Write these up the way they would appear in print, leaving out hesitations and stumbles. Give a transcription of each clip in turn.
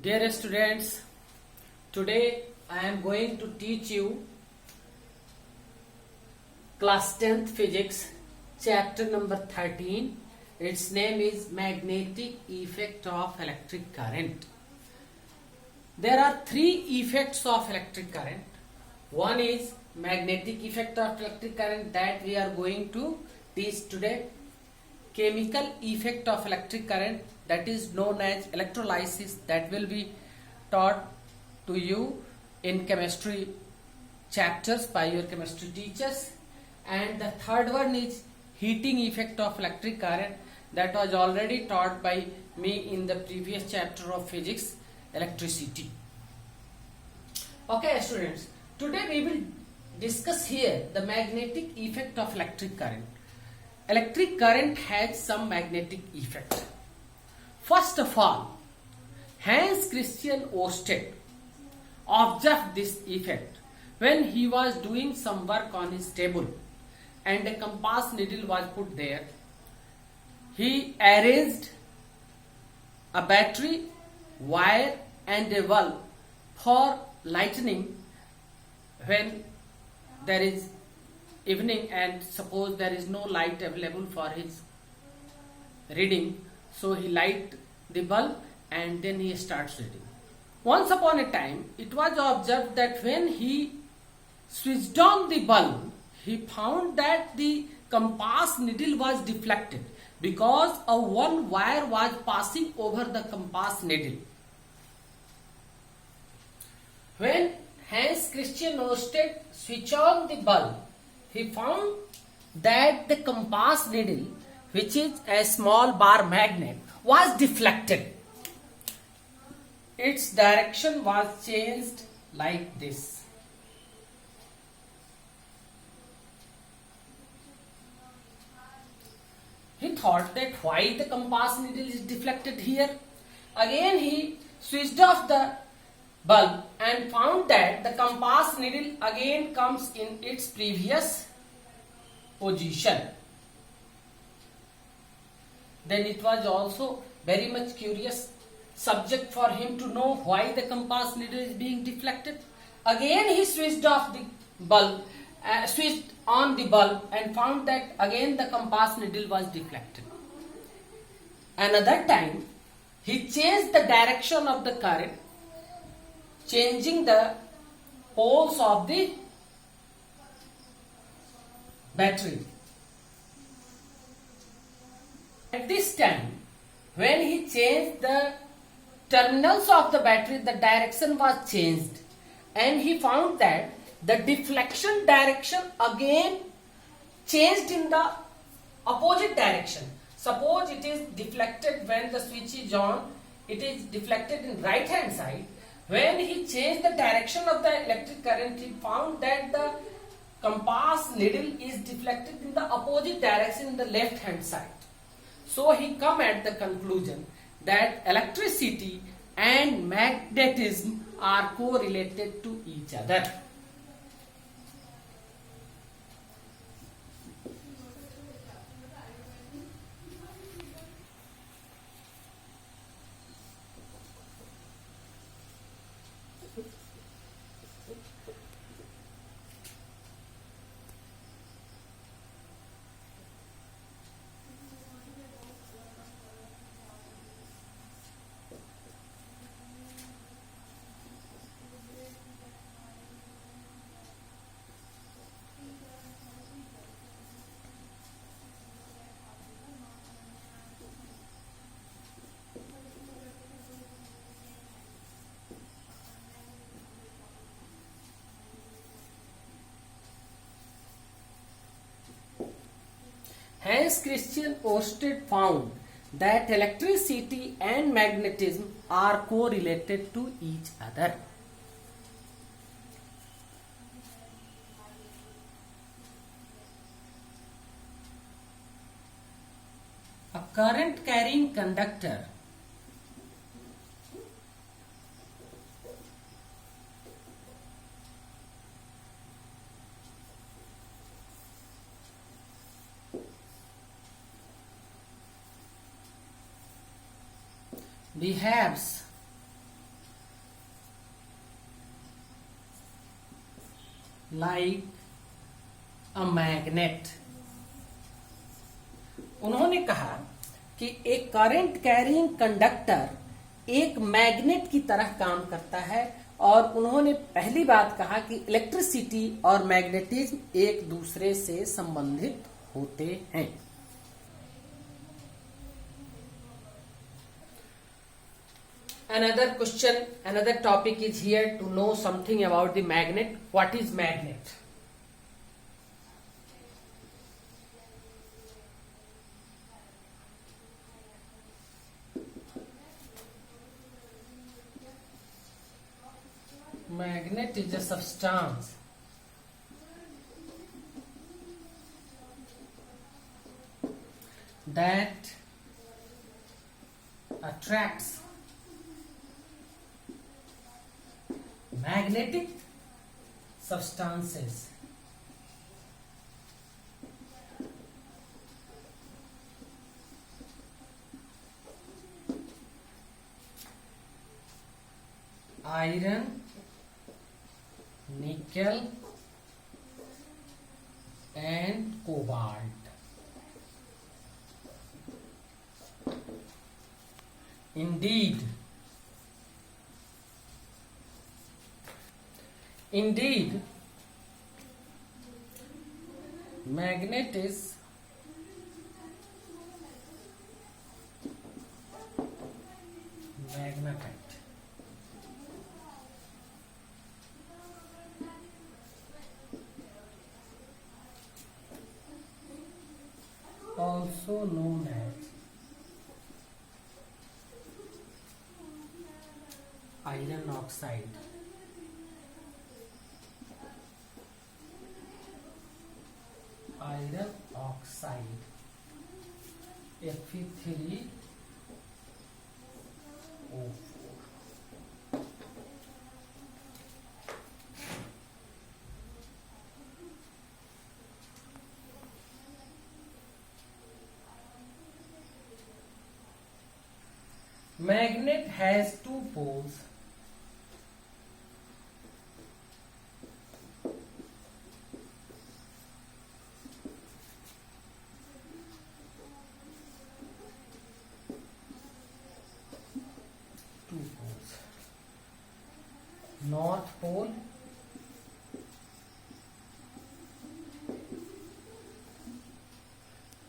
Dear students, today I am going to teach you class 10th physics chapter number 13. Its name is magnetic effect of electric current. There are three effects of electric current. One is magnetic effect of electric current that we are going to teach today. Chemical effect of electric current, that is known as electrolysis, that will be taught to you in chemistry chapters by your chemistry teachers. And the third one is heating effect of electric current, that was already taught by me in the previous chapter of physics, electricity. Okay students, today we will discuss here the magnetic effect of electric current. Electric current has some magnetic effect. First of all, Hans Christian Ørsted observed this effect when he was doing some work on his table and a compass needle was put there. He arranged a battery, wire and a bulb for lighting when there is evening and suppose there is no light available for his reading, so he light the bulb and then he starts reading. Once upon a time it was observed that when he switched on the bulb, he found that the compass needle was deflected because a one wire was passing over the compass needle. When Hans Christian Ørsted switched on the bulb, he found that the compass needle, which is a small bar magnet, was deflected. Its direction was changed like this. He thought that why the compass needle is deflected here. Again he switched off the bulb and found that the compass needle again comes in its previous position. Then it was also very much curious subject for him to know why the compass needle is being deflected. Again he switched off the bulb, switched on the bulb and found that again the compass needle was deflected. Another time he changed the direction of the current, changing the poles of the battery. At this time, when he changed the terminals of the battery, the direction was changed and he found that the deflection direction again changed in the opposite direction. Suppose it is deflected when the switch is on, it is deflected in right hand side. When he changed the direction of the electric current, he found that the compass needle is deflected in the opposite direction in the left hand side. So he come at the conclusion that electricity and magnetism are correlated to each other. Hans Christian Ørsted found that electricity and magnetism are correlated to each other. A current carrying conductor behaves like a magnet. उन्होंने कहा कि एक current carrying conductor एक magnet की तरह काम करता है, और उन्होंने पहली बात कहा कि इलेक्ट्रिसिटी और मैग्नेटिज्म एक दूसरे से संबंधित होते हैं. Another question, another topic is here to know something about the magnet. What is magnet? Magnet is a substance that attracts magnetic substances iron, nickel and cobalt. Indeed, magnet is magnetite. Also known as iron oxide. Iron oxide Fe3O4. Magnet has two poles. North pole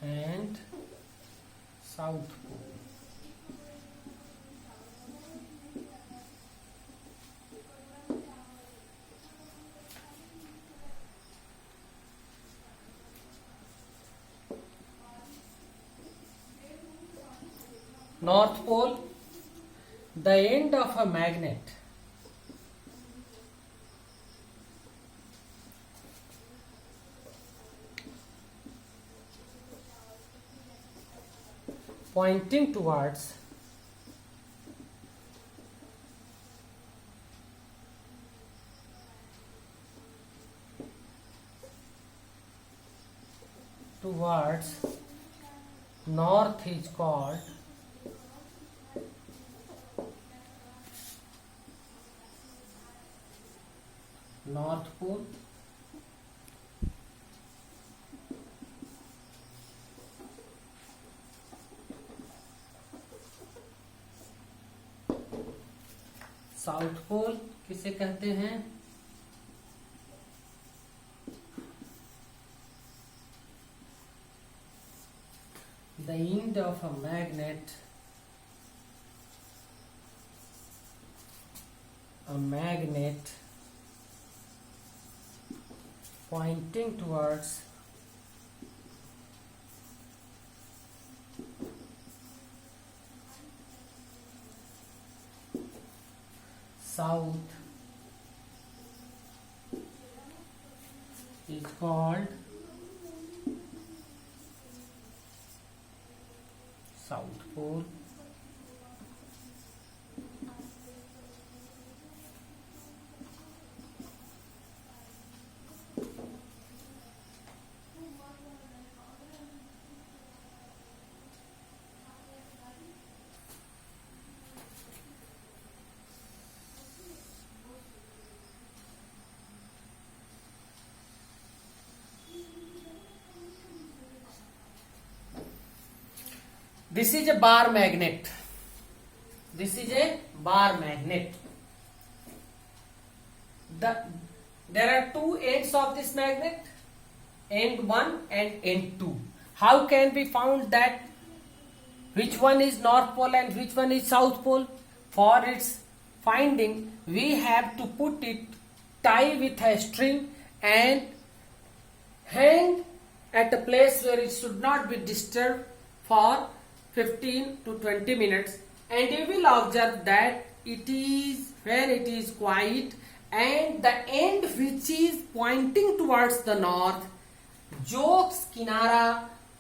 and south pole. North pole, the end of a magnet pointing towards north is called North Pole. South pole किसे कहते हैं? The end of a magnet, pointing towards south is called South Pole. This is a bar magnet. This is a bar magnet. There are two ends of this magnet, end 1 and end 2. How can we found that which one is north pole and which one is south pole? For its finding, we have to put it, tie with a string and hang at a place where it should not be disturbed for 15 to 20 minutes, and you will observe that it is where it is quiet, and the end which is pointing towards the north, जो किनारा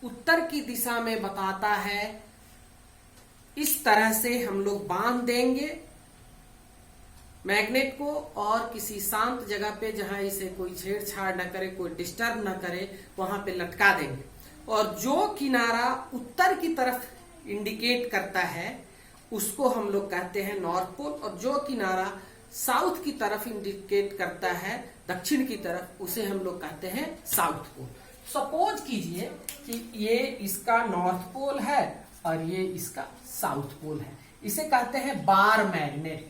उत्तर की दिशा में बताता है, इस तरह से हम लोग बांध देंगे मैग्नेट को, और किसी शांत जगह पे जहां इसे कोई छेड़छाड़ न करे, कोई डिस्टर्ब न करे, वहां पे लटका देंगे। और जो किनारा उत्तर की तरफ इंडिकेट करता है उसको हम लोग कहते हैं नॉर्थ पोल, और जो किनारा साउथ की तरफ इंडिकेट करता है, दक्षिण की तरफ, उसे हम लोग कहते हैं साउथ पोल। सपोज कीजिए कि ये इसका नॉर्थ पोल है और ये इसका साउथ पोल है, इसे कहते हैं bar magnet.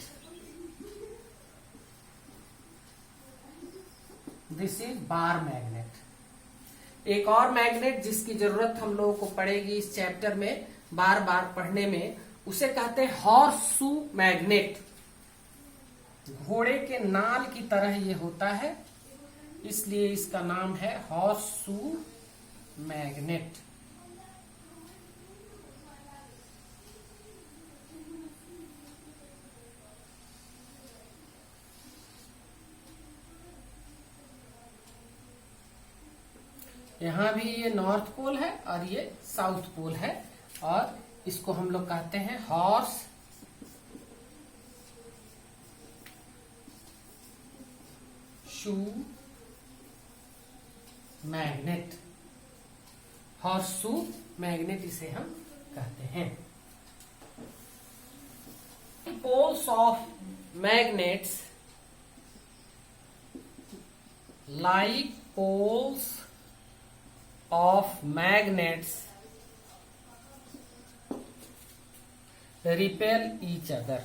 This is bar magnet. एक और मैग्नेट जिसकी जरूरत हम लोगों को पड़ेगी इस चैप्टर में बार बार पढ़ने में, उसे कहते हैं हॉर्स शू मैग्नेट। घोड़े के नाल की तरह ये होता है, इसलिए इसका नाम है हॉर्स शू मैग्नेट। यहां भी ये नॉर्थ पोल है और ये साउथ पोल है, और इसको हम लोग कहते हैं horseshoe magnet. Horseshoe magnet इसे हम कहते हैं। Poles of magnets like poles of magnets repel each other.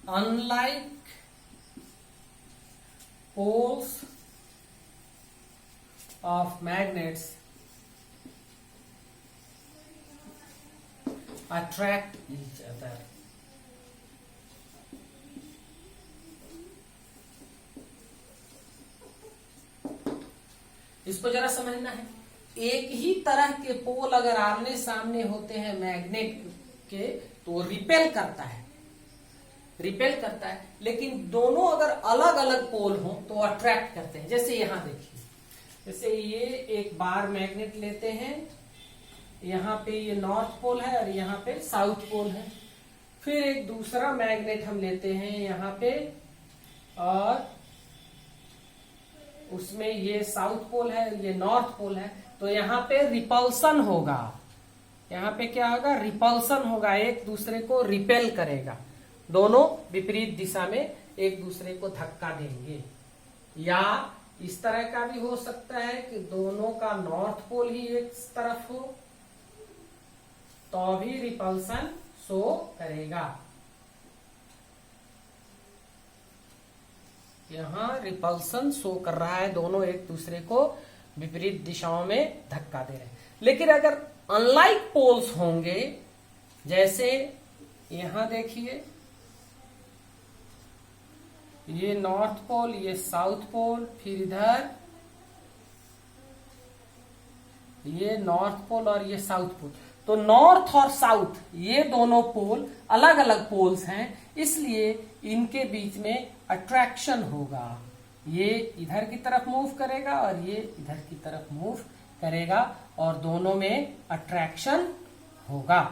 Unlike poles of magnets attract each other. इसको जरा समझना है। एक ही तरह के पोल अगर आमने सामने होते हैं मैग्नेट के तो रिपेल करता है, रिपेल करता है, लेकिन दोनों अगर अलग अलग पोल हो तो अट्रैक्ट करते हैं। जैसे यहां देखिए, जैसे ये एक बार मैग्नेट लेते हैं, यहाँ पे ये नॉर्थ पोल है और यहाँ पे साउथ पोल है। फिर एक दूसरा मैग्नेट हम लेते हैं यहाँ पे, और उसमें ये साउथ पोल है, ये नॉर्थ पोल है, तो यहाँ पे रिपल्सन होगा। यहाँ पे क्या होगा? रिपल्सन होगा, एक दूसरे को रिपेल करेगा, दोनों विपरीत दिशा में एक दूसरे को धक्का देंगे। या इस तरह का भी हो सकता है कि दोनों का नॉर्थ पोल ही एक तरफ हो तो भी रिपल्सन शो करेगा। यहां रिपल्सन शो कर रहा है, दोनों एक दूसरे को विपरीत दिशाओं में धक्का दे रहे हैं। लेकिन अगर अनलाइक पोल्स होंगे, जैसे यहां देखिए ये नॉर्थ पोल, ये साउथ पोल, फिर इधर ये नॉर्थ पोल और ये साउथ पोल, तो नॉर्थ और साउथ ये दोनों पोल अलग अलग पोल्स हैं, इसलिए इनके बीच में अट्रैक्शन होगा। ये इधर की तरफ मूव करेगा और ये इधर की तरफ मूव करेगा, और दोनों में अट्रैक्शन होगा।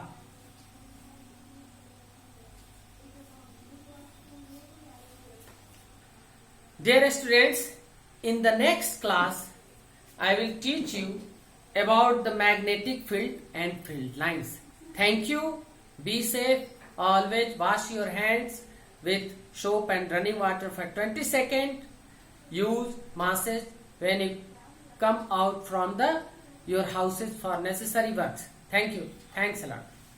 Dear students, in the next class, I will teach you about the magnetic field and field lines. Thank you. Be safe. Always wash your hands. with soap and running water for 20 seconds. Use massage when you come out from your houses for necessary works. Thank you. Thanks a lot.